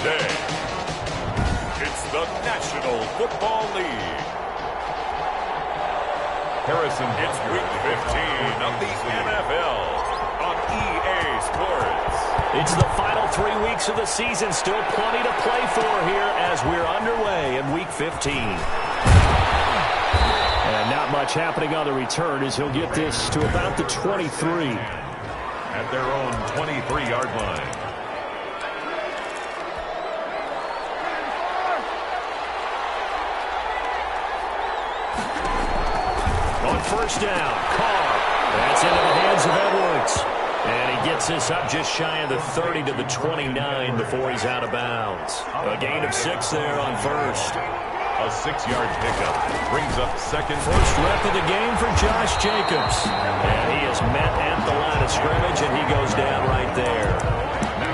Today, it's the National Football League. Harrison, it's Week 15 of the NFL on EA Sports. It's the final 3 weeks of the season. Still plenty to play for here as we're underway in Week 15. And not much happening on the return as he'll get this to about the 23. At their own 23-yard line. On first down, Carr. That's into the hands of Edwards. And he gets this up just shy of the 30 to the 29 before he's out of bounds. A gain of 6 there on first. A 6-yard pickup brings up second. First rep of the game for Josh Jacobs. And he is met at the line of scrimmage, and he goes down right there.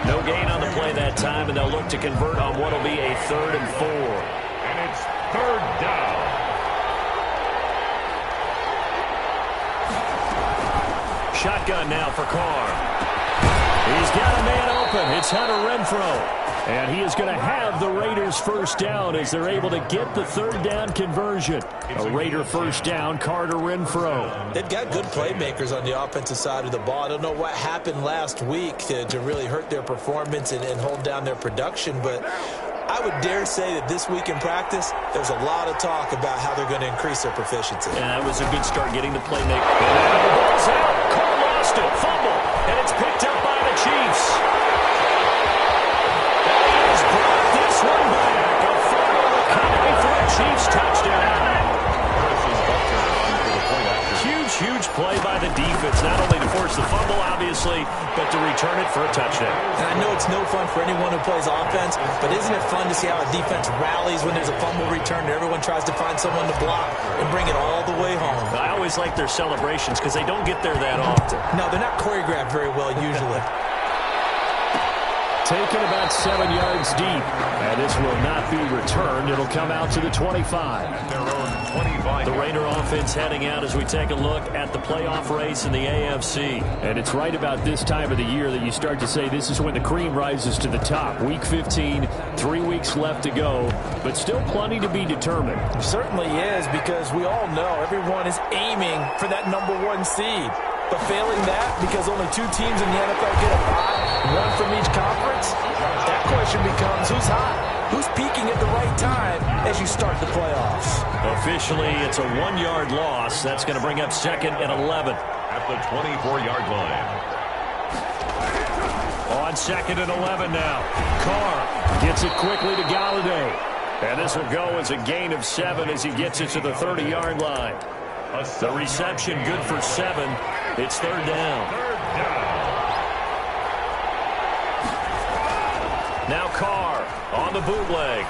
No gain on the play that time, and they'll look to convert on what will be a 3rd and 4. And it's 3rd down. Shotgun now for Carr. He's got a man open. It's Hunter Renfrow. And he is going to have the Raiders first down as they're able to get the 3rd down conversion. A Raider first down, Carter Renfrow. They've got good playmakers on the offensive side of the ball. I don't know what happened last week to really hurt their performance and hold down their production, but I would dare say that this week in practice, there's a lot of talk about how they're going to increase their proficiency. Yeah, that was a good start getting the playmaker. And now the ball's out. Carr lost it. Fumble. And it's picked up by the Chiefs. This one back. A fumble recovery for a Chiefs touchdown. Huge play by the defense, not only to force the fumble, obviously, but to return it for a touchdown. And I know it's no fun for anyone who plays offense, but isn't it fun to see how a defense rallies when there's a fumble return and everyone tries to find someone to block and bring it all the way home? I always like their celebrations because they don't get there that often. No, they're not choreographed very well usually. Taken about 7 yards deep. And this will not be returned. It'll come out to the 25. Their own 25. The Raider offense heading out as we take a look at the playoff race in the AFC. And it's right about this time of the year that you start to say this is when the cream rises to the top. Week 15, 3 weeks left to go, but still plenty to be determined. It certainly is, because we all know everyone is aiming for that #1 seed. But failing that, because only 2 teams in the NFL get a bye, 1 from each conference, that question becomes who's hot? Who's peaking at the right time as you start the playoffs? Officially, it's a 1-yard loss. That's going to bring up 2nd and 11. At the 24-yard line. On 2nd and 11 now. Carr gets it quickly to Galladay. And this will go as a gain of 7 as he gets it to the 30-yard line. The reception good for 7. It's 3rd down. Now Carr on the bootleg.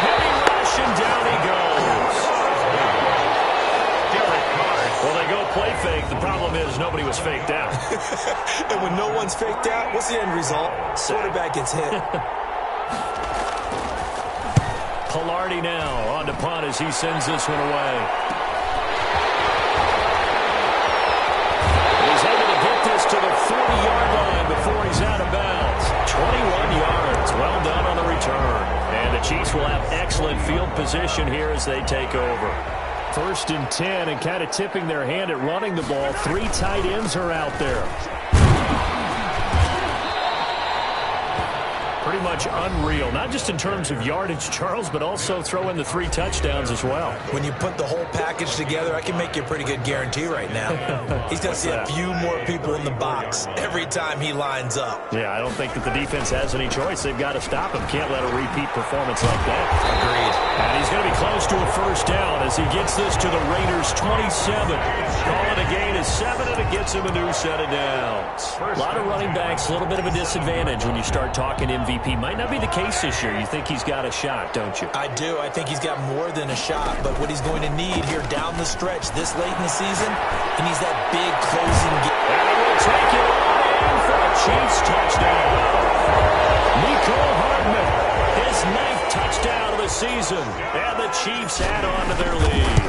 Heavy rush, and down he goes. Well, they go play fake. The problem is nobody was faked out. And when no one's faked out, what's the end result? Quarterback gets hit. Pilardi now on to punt as he sends this one away. He's able to get this to the 40-yard line before he's out of bounds. 21 yards. Well done on the return. And the Chiefs will have excellent field position here as they take over. 1st and 10, and kind of tipping their hand at running the ball. 3 tight ends are out there. Pretty much unreal, not just in terms of yardage, Charles, but also throw in the 3 touchdowns as well. When you put the whole package together, I can make you a pretty good guarantee right now. He's going to see a few more people in the box every time he lines up. Yeah, I don't think that the defense has any choice. They've got to stop him. Can't let a repeat performance like that. Agreed. And he's going to be close to a first down as he gets this to the Raiders' 27. Call it a gain of 7, and it gets him a new set of downs. A lot of running backs, a little bit of a disadvantage when you start talking MVP. Might not be the case this year. You think he's got a shot, don't you? I do. I think he's got more than a shot. But what he's going to need here down the stretch this late in the season, he needs that big closing game. And he will take it in for a Chiefs touchdown. Nico Hardman, his 9th touchdown of the season. And the Chiefs add on to their lead.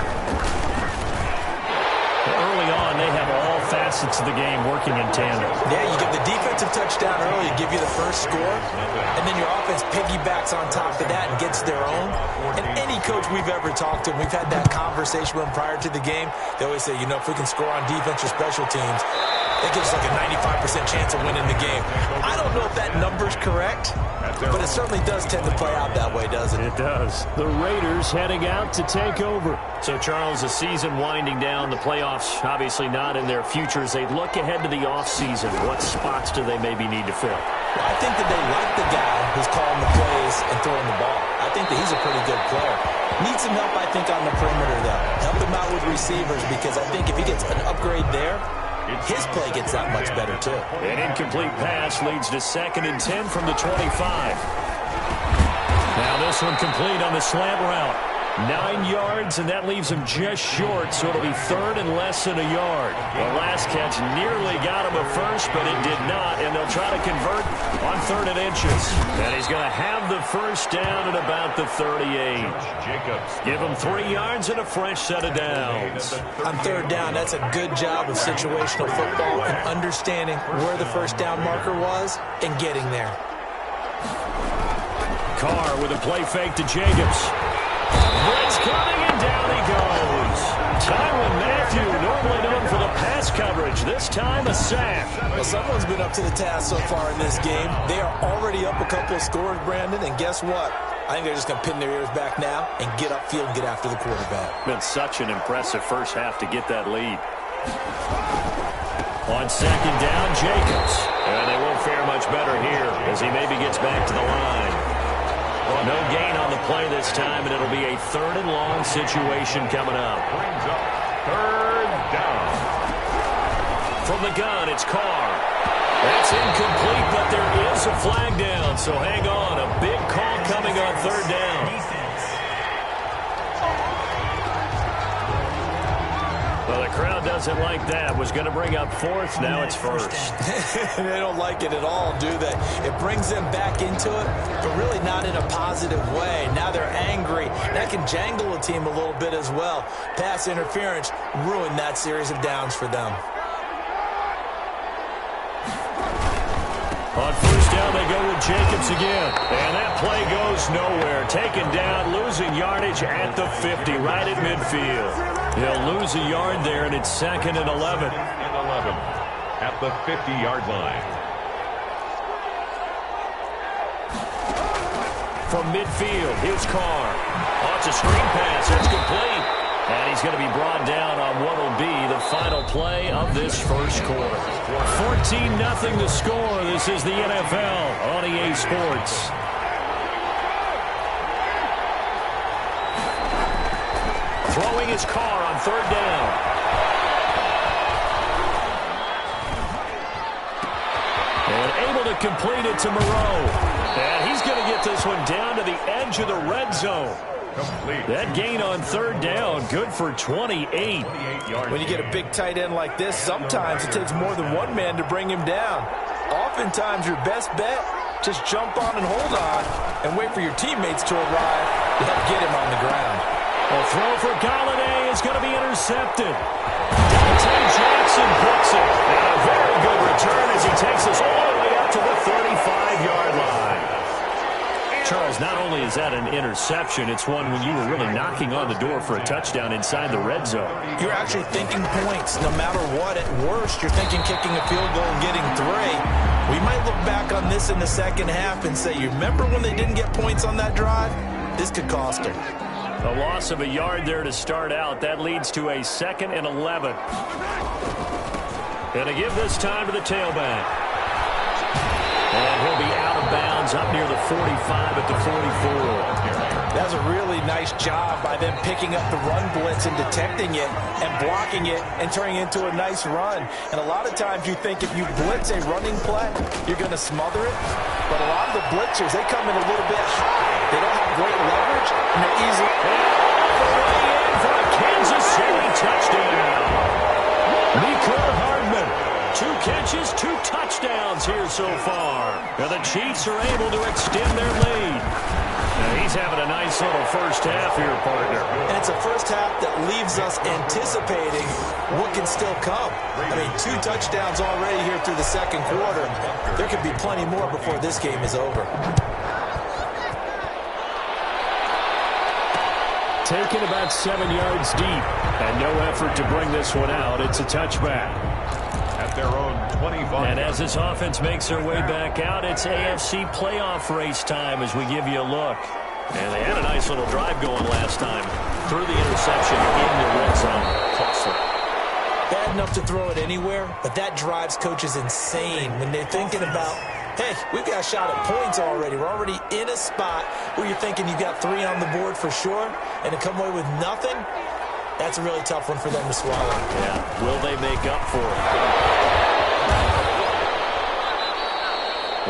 Early on, they have all facets facets of the game working in tandem. Yeah, you get the defensive touchdown early, give you the first score, and then your offense piggybacks on top of that and gets their own. And any coach we've ever talked to, and we've had that conversation with them prior to the game, they always say, if we can score on defense or special teams, that gives us like a 95% chance of winning the game. I don't know if that number's correct, but it certainly does tend to play out that way, doesn't it? It does. The Raiders heading out to take over. So, Charles, the season winding down, the playoffs obviously not in their future. As they look ahead to the offseason, what spots do they maybe need to fill? Well, I think that they like the guy who's calling the plays and throwing the ball. I think that he's a pretty good player. Needs some help, I think, on the perimeter, though. Help him out with receivers, because I think if he gets an upgrade there, his play gets that much better, too. An incomplete pass leads to 2nd and 10 from the 25. Now this one complete on the slant route. 9 yards, and that leaves him just short, so it'll be 3rd and less than a yard. The last catch nearly got him a first, but it did not, and they'll try to convert on 3rd and inches. And he's going to have the first down at about the 38. Give him 3 yards and a fresh set of downs. On 3rd down, that's a good job of situational football and understanding where the first down marker was and getting there. Carr with a play fake to Jacobs. Blitz coming, and down he goes. Tyrann Mathieu, normally known for the pass coverage, this time a sack. Well, someone's been up to the task so far in this game. They are already up a couple of scores, Brandon, and guess what? I think they're just going to pin their ears back now and get upfield and get after the quarterback. Been such an impressive first half to get that lead. On 2nd down, Jacobs. And they won't fare much better here as he maybe gets back to the line. No gain on the play this time, and it'll be a 3rd and long situation coming up. Brings up 3rd down. From the gun, it's Carr. That's incomplete, but there is a flag down, so hang on. A big call coming on 3rd down. Well, the crowd doesn't like that. Was going to bring up 4th. Now it's 1st. They don't like it at all, do they? It brings them back into it, but really not in a positive way. Now they're angry. That can jangle a team a little bit as well. Pass interference ruined that series of downs for them. On 1st down, they go with Jacobs again. And that play goes nowhere. Taken down, losing yardage at the 50, right at midfield. He'll lose a yard there, and it's 2nd and 11. At the 50-yard line. From midfield, here's Carr. Oh, it's a screen pass. It's complete. And he's going to be brought down on what will be the final play of this first quarter. 14-0 the score. This is the NFL on EA Sports. Throwing his Carr on 3rd down. And able to complete it to Moreau. And he's going to get this one down to the edge of the red zone. Complete. That gain on 3rd down, good for 28. When you get a big tight end like this, sometimes it takes more than one man to bring him down. Oftentimes, your best bet, just jump on and hold on and wait for your teammates to arrive to help get him on the ground. A throw for Galladay is going to be intercepted. Dante Jackson picks it. And a very good return as he takes us all the way up to the 35-yard line. Charles, not only is that an interception, it's one when you were really knocking on the door for a touchdown inside the red zone. You're actually thinking points. No matter what, at worst, you're thinking kicking a field goal and getting 3. We might look back on this in the second half and say, you remember when they didn't get points on that drive? This could cost them. A loss of a yard there to start out. That leads to a 2nd and 11. Going to give this time to the tailback. And he'll be out of bounds up near the 45 at the 44. That was a really nice job by them picking up the run blitz and detecting it and blocking it and turning it into a nice run. And a lot of times you think if you blitz a running play, you're going to smother it. But a lot of the blitzers, they come in a little bit high. They don't have great leverage, and they're easy. And for a Kansas City touchdown. Mecole Hardman. 2 catches, 2 touchdowns here so far. And the Chiefs are able to extend their lead. Now he's having a nice little first half here, partner. And it's a first half that leaves us anticipating what can still come. I mean, 2 touchdowns already here through the second quarter. There could be plenty more before this game is over. Taken about 7 yards deep, and no effort to bring this one out. It's a touchback. At their own 25. And as this offense makes their way back out, it's AFC playoff race time as we give you a look. And they had a nice little drive going last time. Threw the interception in the red zone. Costly. Bad enough to throw it anywhere, but that drives coaches insane when they're thinking about, hey, we've got a shot at points already. We're already in a spot where you're thinking you've got 3 on the board for sure, and to come away with nothing, that's a really tough one for them to swallow. Yeah, will they make up for it?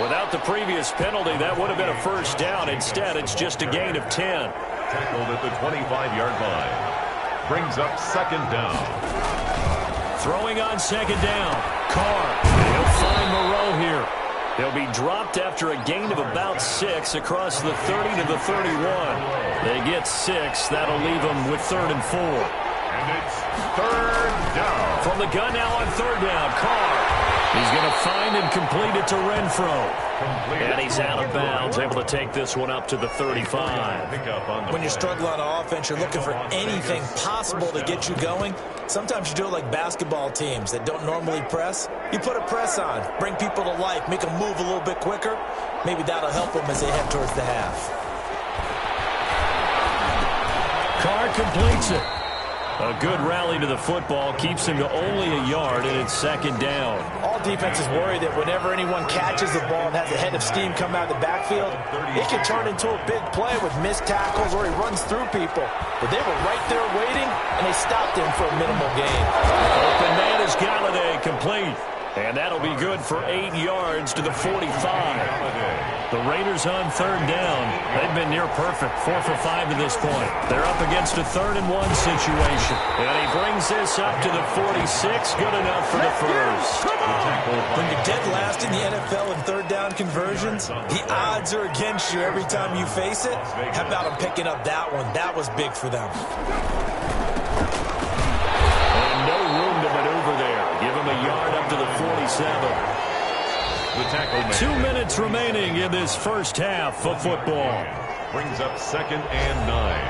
Without the previous penalty, that would have been a first down. Instead, it's just a gain of 10. Tackled at the 25-yard line. Brings up second down. Throwing on second down. Carr. He'll find Moreau here. They'll be dropped after a gain of about 6 across the 30 to the 31. They get 6. That'll leave them with 3rd and 4. And it's third down. From the gun now on 3rd down. Carr. He's going to find and complete it to Renfro. And he's out of bounds, able to take this one up to the 35. When you're struggling on offense, you're looking for anything possible to get you going. Sometimes you do it like basketball teams that don't normally press. You put a press on, bring people to life, make them move a little bit quicker. Maybe that'll help them as they head towards the half. Carr completes it. A good rally to the football keeps him to only a yard, and it's second down. All defenses worry that whenever anyone catches the ball and has a head of steam come out of the backfield, it can turn into a big play with missed tackles or he runs through people. But they were right there waiting, and they stopped him for a minimal gain. Open man is Galladay, complete. And that'll be good for 8 yards to the 45. The Raiders on 3rd down. They've been near perfect, 4 for 5 to this point. They're up against a 3rd and 1 situation. And he brings this up to the 46. Good enough for the first. When you're dead last in the NFL in 3rd down conversions, the odds are against you every time you face it. How about them picking up that one? That was big for them. And no room to maneuver there. Give him a yard up to the 47. The tackle man. 2 minutes remaining in this first half of football. Brings up 2nd and 9.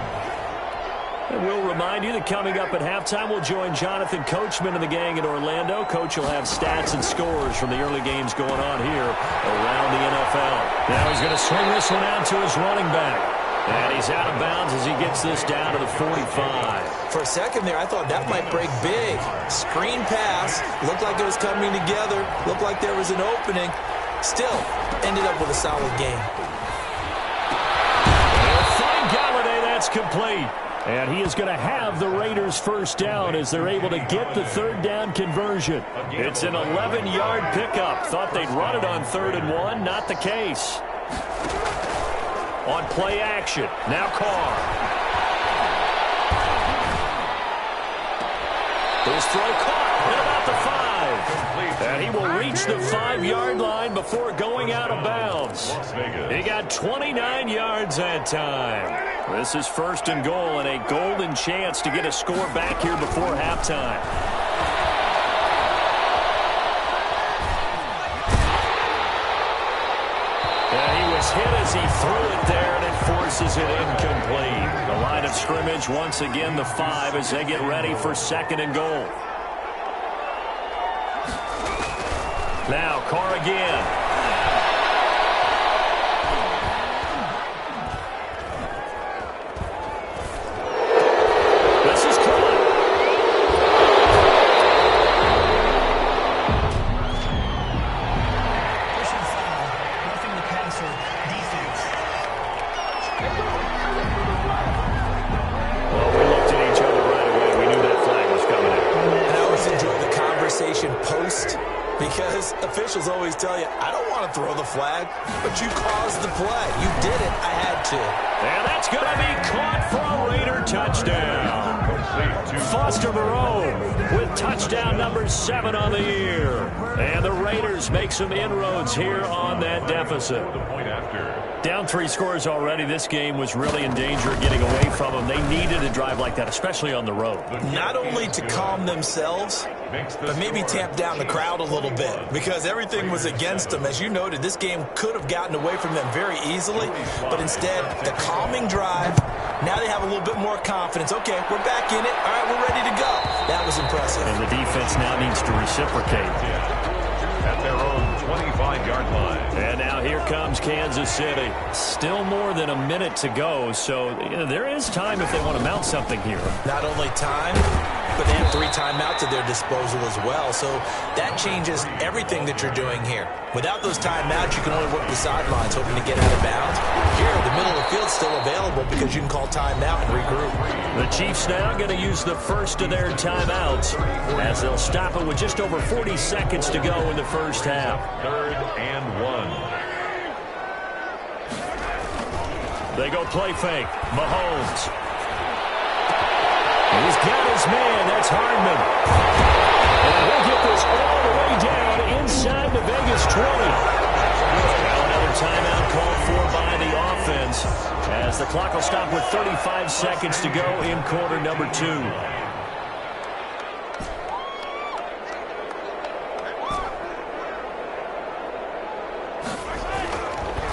And we'll remind you that coming up at halftime, we'll join Jonathan Coachman and the gang in Orlando. Coach will have stats and scores from the early games going on here around the NFL. Now he's going to swing this one out to his running back. And he's out of bounds as he gets this down to the 45. For a second there, I thought that might break big. Screen pass. Looked like it was coming together. Looked like there was an opening. Still, ended up with a solid game. Find Galladay, that's complete. And he is going to have the Raiders first down as they're able to get the 3rd down conversion. It's an 11-yard pickup. Thought they'd run it on 3rd and 1. Not the case. On play action. Now Carr. His throw caught at about the 5. And he will reach the 5-yard line before going out of bounds. He got 29 yards that time. This is 1st and goal and a golden chance to get a score back here before halftime. Hit as he threw it there, and it forces it incomplete. The line of scrimmage, once again, the 5 as they get ready for 2nd and goal. Now, Carr again. This is Carr. Post, because officials always tell you, I don't want to throw the flag, but you caused the play. You did it. I had to. And that's going to be caught for a Raider touchdown. Foster Moreau with touchdown number 7 on the year. And the Raiders make some inroads here on that deficit. Down 3 scores already. This game was really in danger of getting away from them. They needed a drive like that, especially on the road. Not only to calm themselves, but maybe tamp down the crowd a little bit, because everything was against them. As you noted, this game could have gotten away from them very easily, but instead, the calming drive, now they have a little bit more confidence. Okay, we're back in it. All right, we're ready to go. That was impressive. And the defense now needs to reciprocate. At their own 25-yard line. And now here comes Kansas City. Still more than a minute to go, so there is time if they want to mount something here. Not only time, but they have 3 timeouts at their disposal as well. So that changes everything that you're doing here. Without those timeouts, you can only work the sidelines, hoping to get out of bounds. Here, the middle of the field's still available because you can call timeout and regroup. The Chiefs now going to use the first of their timeouts as they'll stop it with just over 40 seconds to go in the first half. 3rd and 1. They go play fake. Mahomes. He's got his man. That's Hardman. And he'll get this all the way down inside the Vegas 20. Now another timeout called for by the offense as the clock will stop with 35 seconds to go in quarter number 2.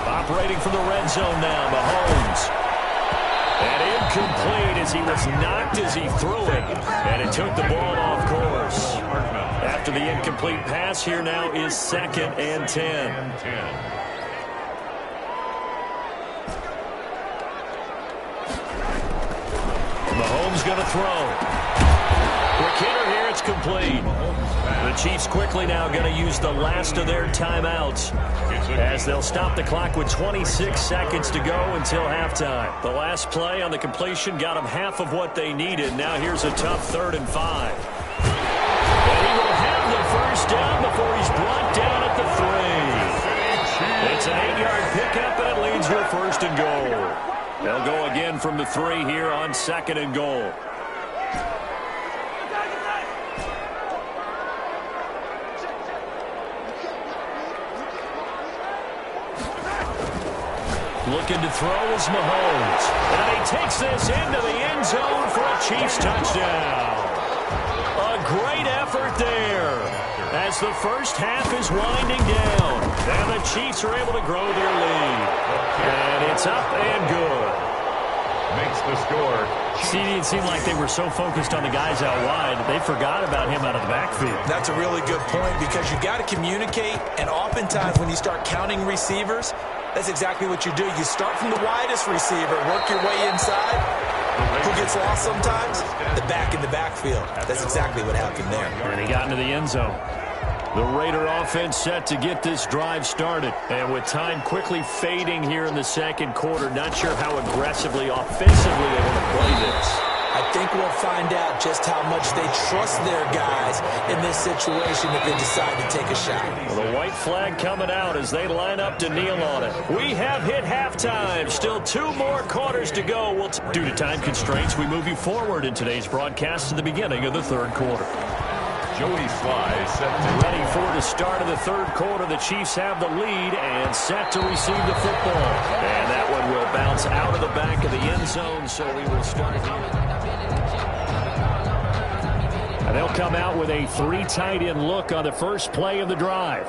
Operating from the red zone now, Mahomes. And incomplete as he was knocked as he threw it. And it took the ball off course. After the incomplete pass, here now is 2nd and 10. Mahomes going to throw. Quick hitter here, it's complete. The Chiefs quickly now going to use the last of their timeouts as they'll stop the clock with 26 seconds to go until halftime. The last play on the completion got them half of what they needed. Now here's a tough 3rd and 5. And he will have the first down before he's brought down at the 3. It's an 8-yard pickup, and it leads with 1st and goal. They'll go again from the 3 here on 2nd and goal. Looking to throw is Mahomes. And he takes this into the end zone for a Chiefs touchdown. A great effort there as the first half is winding down. And the Chiefs are able to grow their lead. And it's up and good. Makes the score. It seemed like they were so focused on the guys out wide, they forgot about him out of the backfield. That's a really good point because you got to communicate, and oftentimes when you start counting receivers, that's exactly what you do. You start from the widest receiver, work your way inside. Who gets lost sometimes? The back in the backfield. That's exactly what happened there. And he got into the end zone. The Raider offense set to get this drive started. And with time quickly fading here in the 2nd quarter, not sure how aggressively, offensively they want to play this. I think we'll find out just how much they trust their guys in this situation if they decide to take a shot. Well, the white flag coming out as they line up to kneel on it. We have hit halftime. Still 2 more quarters to go. Due to time constraints, we move you forward in today's broadcast to the beginning of the 3rd quarter. Joey Sly set to ready for the start of the 3rd quarter. The Chiefs have the lead and set to receive the football. And that one will bounce out of the back of the end zone, so we will start here. And they'll come out with a 3 tight end look on the first play of the drive.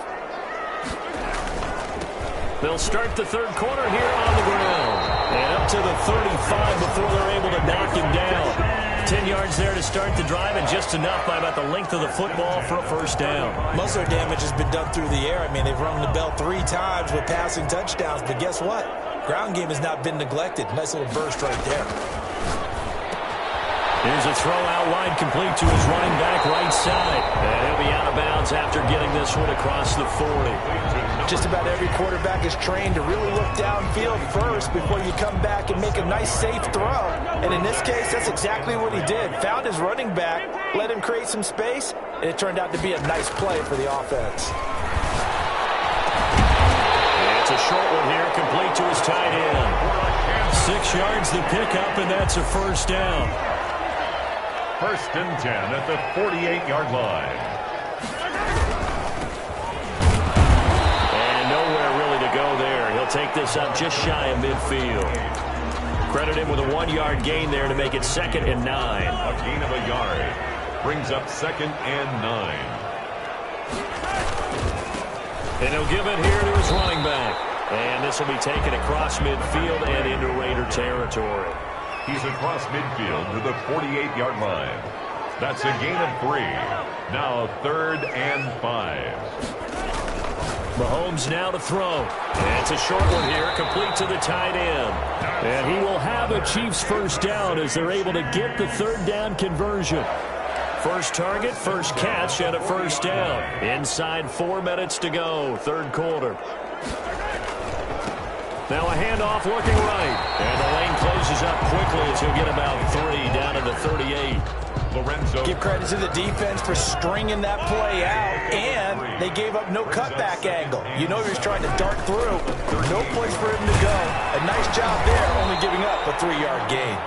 They'll start the 3rd quarter here on the ground. And up to the 35 before they're able to knock him down. 10 yards there to start the drive, and just enough by about the length of the football for a first down. Most of their damage has been done through the air. I mean, they've rung the bell 3 times with passing touchdowns, but guess what? Ground game has not been neglected. Nice little burst right there. Here's a throw out wide, complete to his running back right side. And he'll be out of bounds after getting this one across the 40. Just about every quarterback is trained to really look downfield first before you come back and make a nice, safe throw. And in this case, that's exactly what he did. Found his running back, let him create some space, and it turned out to be a nice play for the offense. It's a short one here, complete to his tight end. 6 yards the pickup, and that's a first down. 1st and 10 at the 48-yard line. And nowhere really to go there. He'll take this up just shy of midfield. Credit him with a 1-yard gain there to make it 2nd and 9. A gain of a yard. Brings up 2nd and 9. And he'll give it here to his running back. And this will be taken across midfield and into Raider territory. He's across midfield to the 48-yard line. That's a gain of 3. Now 3rd and 5. Mahomes now to throw. And it's a short one here, complete to the tight end. And he will have a Chiefs first down as they're able to get the 3rd down conversion. First target, first catch, and a first down. Inside 4 minutes to go, 3rd quarter. Now a handoff looking right. And the lane closes up quickly as he'll get about 3 down to the 38. Lorenzo. Give credit to the defense for stringing that play out, and they gave up no cutback angle. You know he was trying to dart through. No place for him to go. A nice job there, only giving up a 3-yard gain.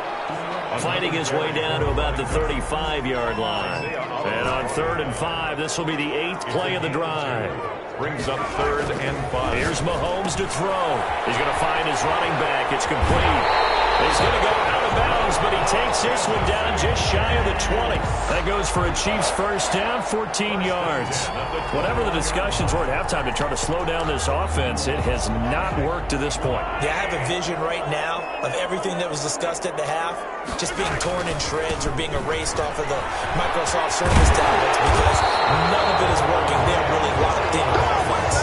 Fighting his way down to about the 35-yard line. And on 3rd and 5, this will be the 8th play of the drive. Brings up 3rd and 5. Here's Mahomes to throw. He's going to find his running back. It's complete. He's going to go out of bounds, but he takes this one down just shy of the 20. That goes for a Chiefs first down, 14 yards. Whatever the discussions were at halftime to try to slow down this offense, it has not worked to this point. Yeah, I have a vision right now of everything that was discussed at the half just being torn in shreds or being erased off of the Microsoft Surface tablets because none of it is working. They're really locked in offense.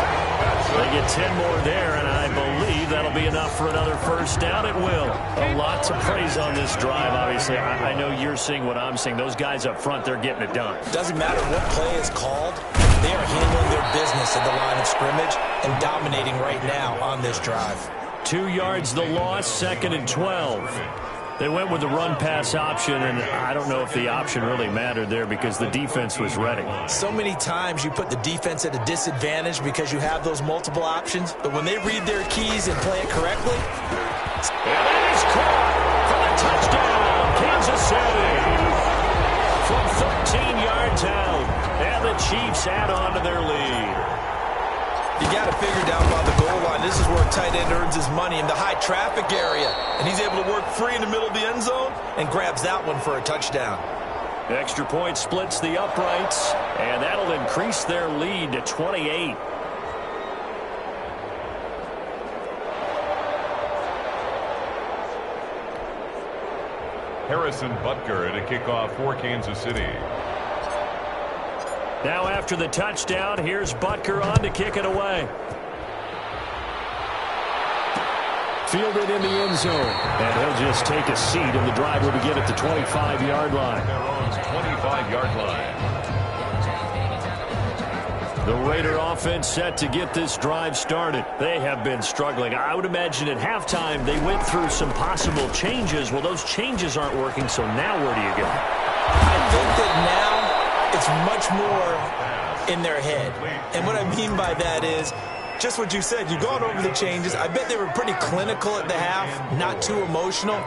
They get 10 more there, and I believe that'll be enough for another first down. It will. A lot to praise on this drive, obviously. I know you're seeing what I'm seeing. Those guys up front, they're getting it done. Doesn't matter what play is called. They are handling their business at the line of scrimmage and dominating right now on this drive. 2 yards the loss, 2nd and 12. They went with the run-pass option, and I don't know if the option really mattered there because the defense was ready. So many times you put the defense at a disadvantage because you have those multiple options, but when they read their keys and play it correctly... And that is caught for the touchdown, Kansas City. From 13 yards out, and the Chiefs add on to their lead. You got to figure down by the goal line. This is where a tight end earns his money in the high traffic area. And he's able to work free in the middle of the end zone and grabs that one for a touchdown. The extra point splits the uprights, and that'll increase their lead to 28. Harrison Butker at a kickoff for Kansas City. Now after the touchdown, here's Butker on to kick it away. Fielded in the end zone. And he'll just take a seat, and the drive will begin at the 25-yard line. Their own 25-yard line. The Raider offense set to get this drive started. They have been struggling. I would imagine at halftime they went through some possible changes. Well, those changes aren't working, so now where do you go? I think that now it's much more in their head. And what I mean by that is just what you said. You've gone over the changes. I bet they were pretty clinical at the half, not too emotional.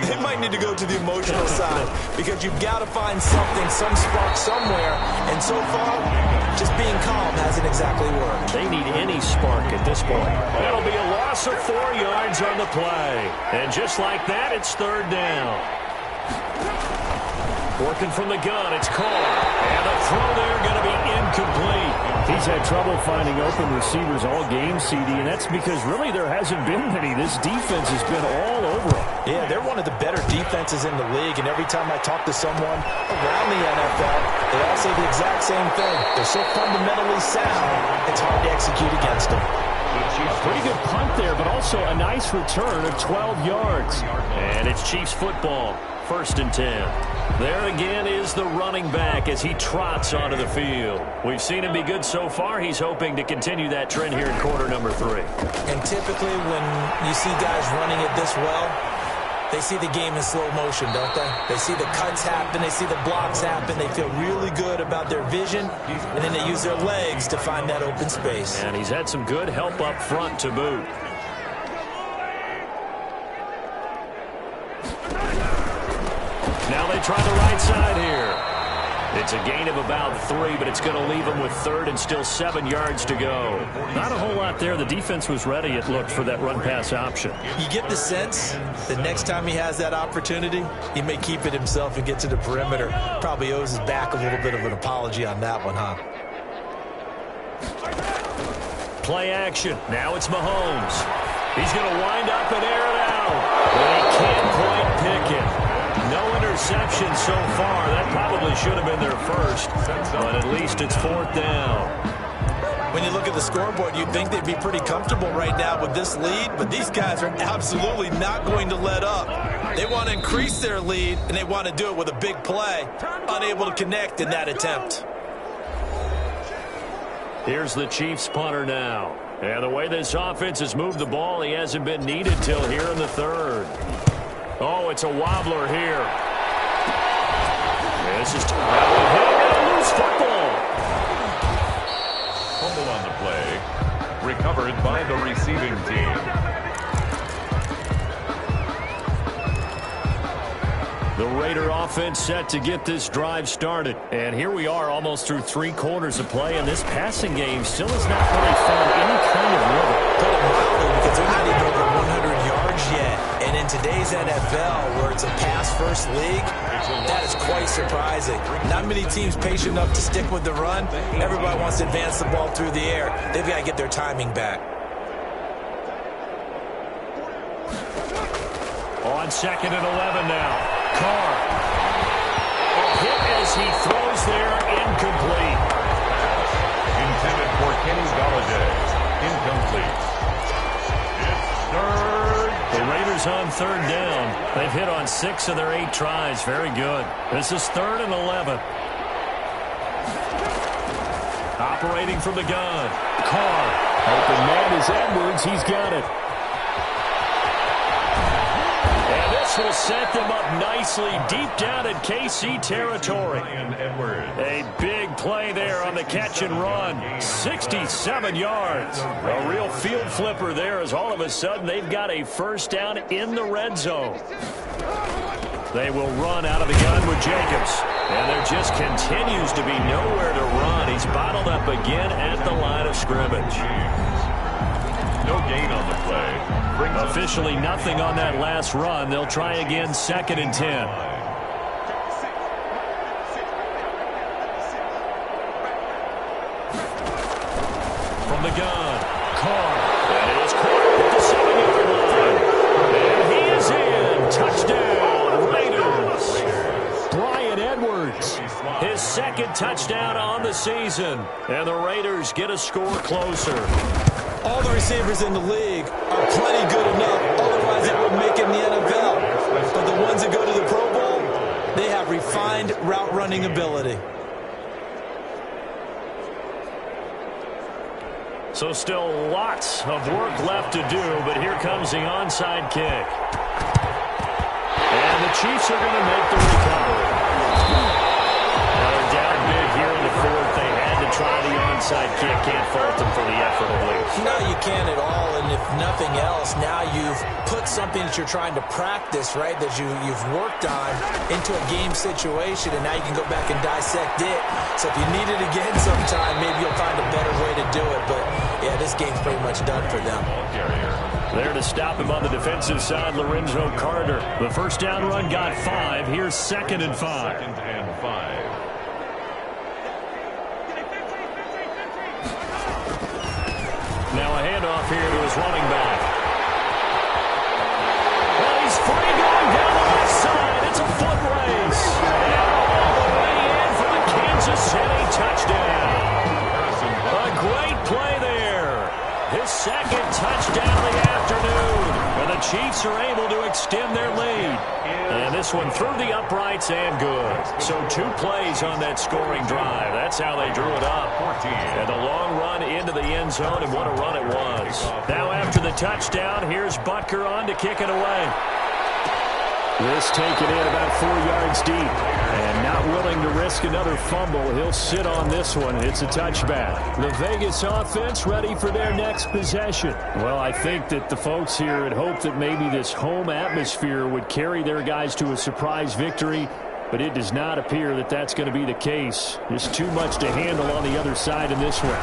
They might need to go to the emotional side because you've got to find something, some spark somewhere. And so far, just being calm hasn't exactly worked. They need any spark at this point. That'll be a loss of 4 yards on the play. And just like that, it's 3rd down. Working from the gun, it's Carr. And the throw there going to be incomplete. He's had trouble finding open receivers all game, CD, and that's because really there hasn't been many. This defense has been all over him. Yeah, they're one of the better defenses in the league, and every time I talk to someone around the NFL, they all say the exact same thing. They're so fundamentally sound, it's hard to execute against them. A pretty good punt there, but also a nice return of 12 yards. And it's Chiefs football, 1st and 10. There again is the running back as he trots onto the field. We've seen him be good so far. He's hoping to continue that trend here in quarter number 3. And typically when you see guys running it this well, They see the game in slow motion, don't they? They see the cuts happen. They see the blocks happen. They feel really good about their vision, and then they use their legs to find that open space. And he's had some good help up front to boot. Now they try the right side here. It's a gain of about 3, but it's going to leave him with 3rd and still 7 yards to go. Not a whole lot there. The defense was ready, it looked, for that run-pass option. You get the sense that next time he has that opportunity, he may keep it himself and get to the perimeter. Probably owes his back a little bit of an apology on that one, huh? Play action. Now it's Mahomes. He's going to wind up and air it out. But he can't quite pick it. No interception so far. That probably should have been their first, but at least it's 4th down. When you look at the scoreboard, you'd think they'd be pretty comfortable right now with this lead, but these guys are absolutely not going to let up. They want to increase their lead, and they want to do it with a big play. Unable to connect in that attempt. Here's the Chiefs punter now. And the way this offense has moved the ball, he hasn't been needed till here in the 3rd. Oh, it's a wobbler here. This is a loose football. Fumble on the play. Recovered by the receiving team. The Raider offense set to get this drive started. And here we are almost through 3 quarters of play, and this passing game still has not really found any kind of rhythm. Put it mildly, because they're not even over 100 yards yet. And in today's NFL, where it's a pass-first league, that is quite surprising. Not many teams patient enough to stick with the run. Everybody wants to advance the ball through the air. They've got to get their timing back. On 2nd and 11 now. Carr. A hit as he throws there, incomplete. Intended for Kenny Galladay. Incomplete. It's 3rd. The Raiders on 3rd down. They've hit on 6 of their 8 tries. Very good. This is 3rd and 11. Operating from the gun. Carr. Open man is Edwards. He's got it. Will set them up nicely deep down in KC territory. A big play there on the catch and run. 67 yards. A real field flipper there as all of a sudden they've got a 1st down in the red zone. They will run out of the gun with Jacobs. And there just continues to be nowhere to run. He's bottled up again at the line of scrimmage. No gain on the play. Officially nothing on that last run. They'll try again 2nd and 10. From the gun, Carr. And it is caught at the 7-yard line. And he is in. Touchdown, Raiders. Bryan Edwards. His 2nd touchdown on the season. And the Raiders get a score closer. All the receivers in the league are plenty good enough. Otherwise, they wouldn't make it in the NFL. But the ones that go to the Pro Bowl, they have refined route running ability. So still lots of work left to do, but here comes the onside kick. And the Chiefs are going to make the recovery. Now they're down big here in the 4th. They had to try the onside kick. Can't fault them for the effort at least. No, you can't at all. And if nothing else, now you've put something that you're trying to practice, right, that you've worked on into a game situation, and now you can go back and dissect it. So if you need it again sometime, maybe you'll find a better way to do it. But, yeah, this game's pretty much done for them. There to stop him on the defensive side, Lorenzo Carter. The 1st down run got 5. Here's 2nd and 5. 2nd and 5. Now a handoff here to his running back. Well, he's free going down the left side. It's a foot race. And all the way in for the Kansas City touchdown. A great play there. His 2nd touchdown of the afternoon. And the Chiefs are able to extend their lead. And this one through the uprights and good. So 2 plays on that scoring drive. That's how they drew it up. And the long run into the end zone, and what a run it was. Now after the touchdown, here's Butker on to kick it away. This taken in about 4 yards deep. And not willing to risk another fumble. He'll sit on this one. It's a touchback. The Vegas offense ready for their next possession. Well, I think that the folks here had hoped that maybe this home atmosphere would carry their guys to a surprise victory. But it does not appear that that's going to be the case. There's too much to handle on the other side in this one.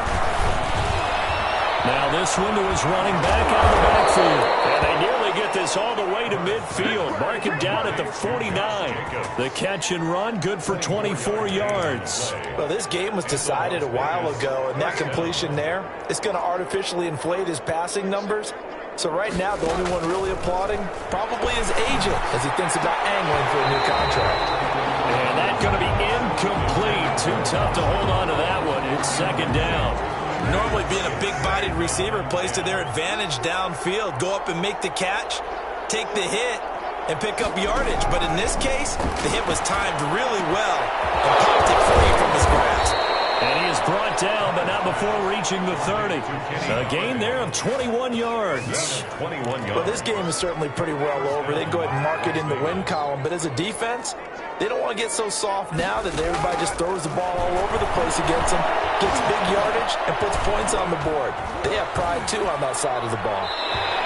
Now this one to his running back out of the backfield. And they nearly get this all the way to midfield. Mark him down at the 49. The catch and run, good for 24 yards. Well, this game was decided a while ago, and that completion there, it's going to artificially inflate his passing numbers. So right now, the only one really applauding probably his agent as he thinks about angling for a new contract. And that's going to be incomplete. Too tough to hold on to that one. It's second down. Normally being a big-bodied receiver plays to their advantage downfield. Go up and make the catch, take the hit, and pick up yardage. But in this case, the hit was timed really well and popped it free from his grasp. And he is brought down, but not before reaching the 30. A gain there of 21 yards. 21 yards. Well, this game is certainly pretty well over. They go ahead and mark it in the win column. But as a defense, they don't want to get so soft now that everybody just throws the ball all over the place against them, gets big yardage, and puts points on the board. They have pride, too, on that side of the ball.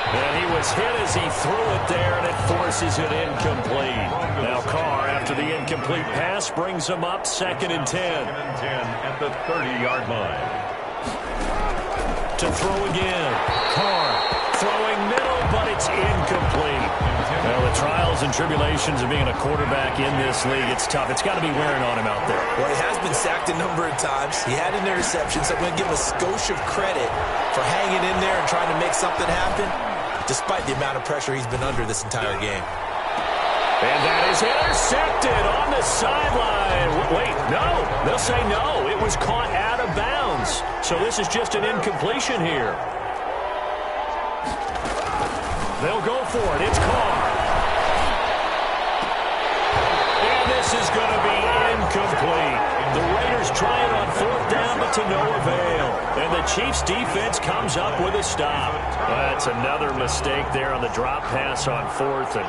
And he was hit as he threw it there, and it forces it incomplete. Now Carr, after the incomplete pass, brings him up 2nd and 10. 2nd and 10 at the 30-yard line. To throw again. Carr throwing middle, but it's incomplete. Well, the trials and tribulations of being a quarterback in this league, it's tough. It's got to be wearing on him out there. Well, he has been sacked a number of times. He had an interception, so I'm going to give him a skosh of credit for hanging in there and trying to make something happen, despite the amount of pressure he's been under this entire game. And that is intercepted on the sideline. Wait, no. They'll say no. It was caught out of bounds. So this is just an incompletion here. They'll go for it. It's Carr. And this is going to be incomplete. The Raiders try it on 4th down, but to no avail. And the Chiefs' defense comes up with a stop. That's another mistake there on the drop pass on 4th. And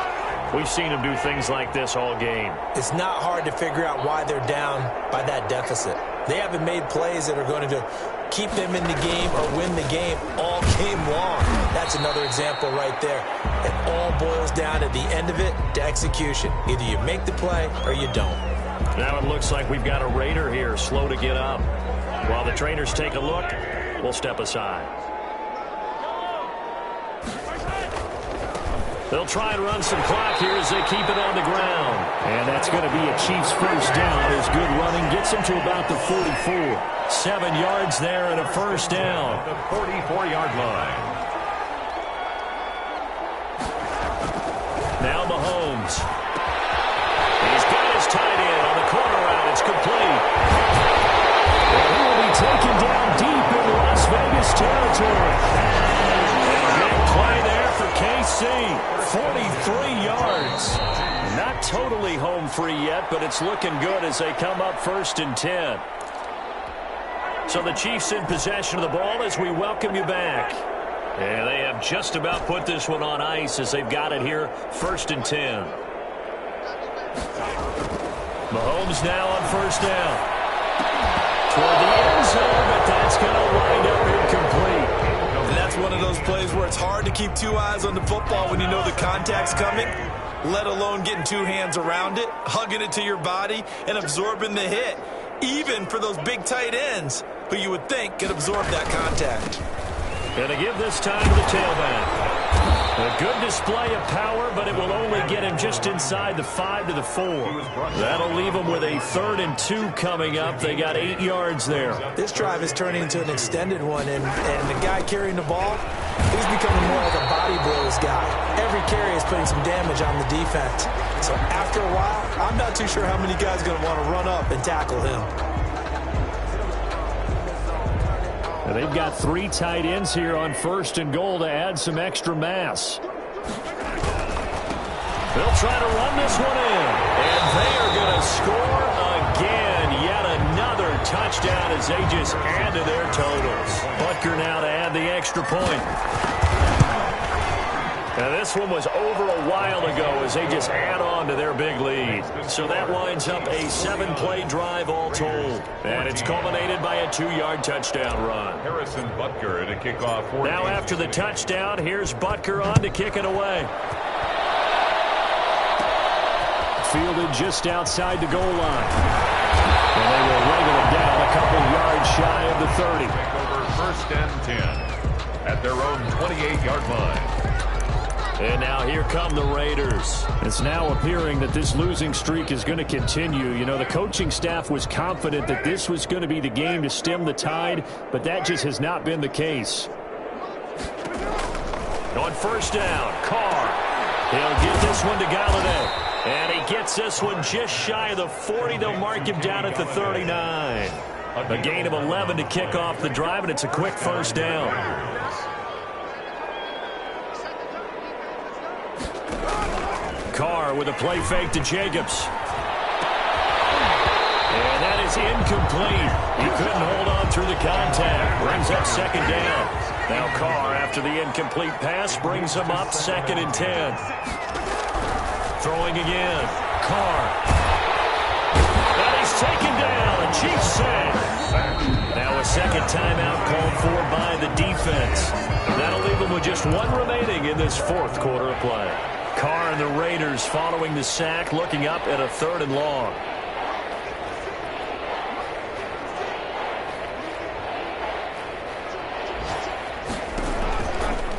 we've seen them do things like this all game. It's not hard to figure out why they're down by that deficit. They haven't made plays that are going to keep them in the game or win the game all game long. That's another example right there. It all boils down at the end of it to execution. Either you make the play or you don't. Now it looks like we've got a Raider here, slow to get up. While the trainers take a look, we'll step aside. They'll try and run some clock here as they keep it on the ground. And that's going to be a Chiefs first down as good running gets them to about the 44. 7 yards there and a first down. The 44-yard line. Now Mahomes. He's got his tight end on the corner route. It's complete. And he will be taken down deep in Las Vegas territory. And a big play there for KC. 43 yards. Not totally home free yet, but it's looking good as they come up 1st and 10. So the Chiefs in possession of the ball as we welcome you back. And they have just about put this one on ice as they've got it here, 1st and 10. Mahomes now on 1st down. Toward the end zone, but that's going to wind up incomplete. And that's one of those plays where it's hard to keep 2 eyes on the football when you know the contact's coming, let alone getting 2 hands around it, hugging it to your body, and absorbing the hit, even for those big tight ends who you would think could absorb that contact. And to give this time to the tailback. A good display of power, but it will only get him just inside the 5 to the 4. That'll leave him with a 3rd and 2 coming up. They got 8 yards there. This drive is turning into an extended one, and the guy carrying the ball, he's becoming more like a body blows guy. Every carry is putting some damage on the defense. So after a while, I'm not too sure how many guys are going to want to run up and tackle him. And they've got 3 tight ends here on 1st and goal to add some extra mass. They'll try to run this one in. And they are going to score again. Yet another touchdown as they just add to their totals. Butker now to add the extra point. Now, this one was over a while ago as they just add on to their big lead. So that winds up a 7-play drive all told. And it's culminated by a 2-yard touchdown run. Harrison Butker to kick off. Now after the touchdown, here's Butker on to kick it away. Fielded just outside the goal line. And they will wrangle it down a couple yards shy of the 30. Take over 1st and 10 at their own 28-yard line. And now here come the Raiders. It's now appearing that this losing streak is going to continue. You know, the coaching staff was confident that this was going to be the game to stem the tide, but that just has not been the case. On 1st down, Carr. He'll get this one to Galladay. And he gets this one just shy of the 40. They'll mark him down at the 39. A gain of 11 to kick off the drive, and it's a quick 1st down. Carr with a play fake to Jacobs. And that is incomplete. He couldn't hold on through the contact. Brings up 2nd down. Now Carr, after the incomplete pass, brings him up 2nd and 10. Throwing again. Carr. And he's taken down. A cheap sack. Now a 2nd timeout called for by the defense. That'll leave them with just 1 remaining in this 4th quarter of play. Carr and the Raiders following the sack, looking up at a 3rd and long.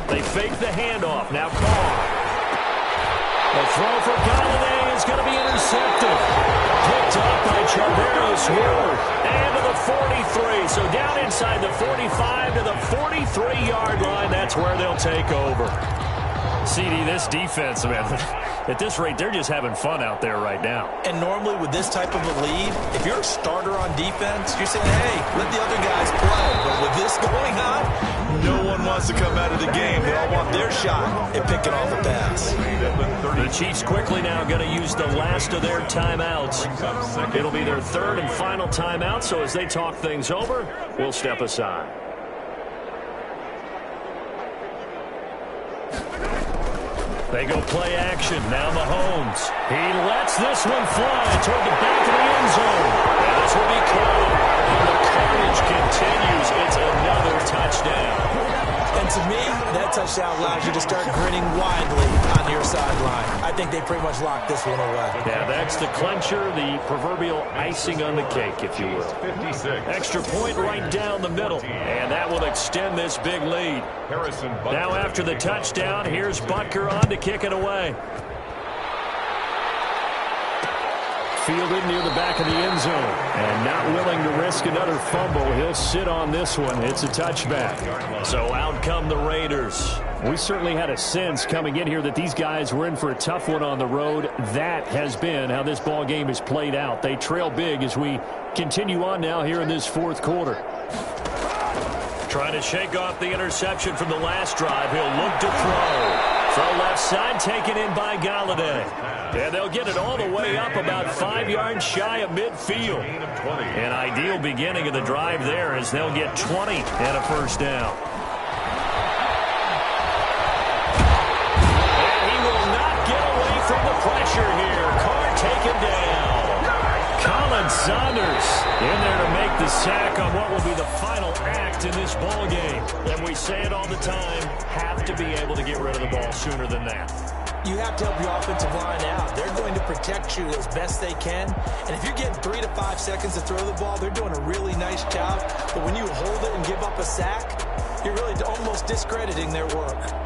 They fake the handoff. Now Carr. The throw for Galladay is going to be intercepted. Picked up by Charveros Ward. And to the 43. So down inside the 45 to the 43-yard line. That's where they'll take over. CD, this defense, man, at this rate, they're just having fun out there right now. And normally with this type of a lead, if you're a starter on defense, you're saying, hey, let the other guys play. But with this going on, no one wants to come out of the game. They all want their shot at picking off a pass. The Chiefs quickly now going to use the last of their timeouts. It'll be their 3rd and final timeout, so as they talk things over, we'll step aside. They go play action. Now Mahomes. He lets this one fly toward the back of the end zone. And this will be caught. And the carnage continues. It's another touchdown. And to me, that touchdown allows you to start grinning widely on your sideline. I think they pretty much locked this one away. Yeah, that's the clincher, the proverbial icing on the cake, if you will. 56. Extra point right down the middle. And that will extend this big lead. Now after the touchdown, here's Butker on to kick it away. Fielded near the back of the end zone. And not willing to risk another fumble. He'll sit on this one. It's a touchback. So out come the Raiders. We certainly had a sense coming in here that these guys were in for a tough one on the road. That has been how this ball game has played out. They trail big as we continue on now here in this 4th quarter. Trying to shake off the interception from the last drive. He'll look to throw. Throw left side taken in by Galladay. And they'll get it all the way up about 5 yards shy of midfield. An ideal beginning of the drive there as they'll get 20 and a 1st down. And he will not get away from the pressure here. Carr taken down. Colin Saunders in there to make the sack on what will be the final act in this ball game. And we say it all the time, have to be able to get rid of the ball sooner than that. You have to help your offensive line out. They're going to protect you as best they can. And if you're getting 3 to 5 seconds to throw the ball, they're doing a really nice job. But when you hold it and give up a sack, you're really almost discrediting their work.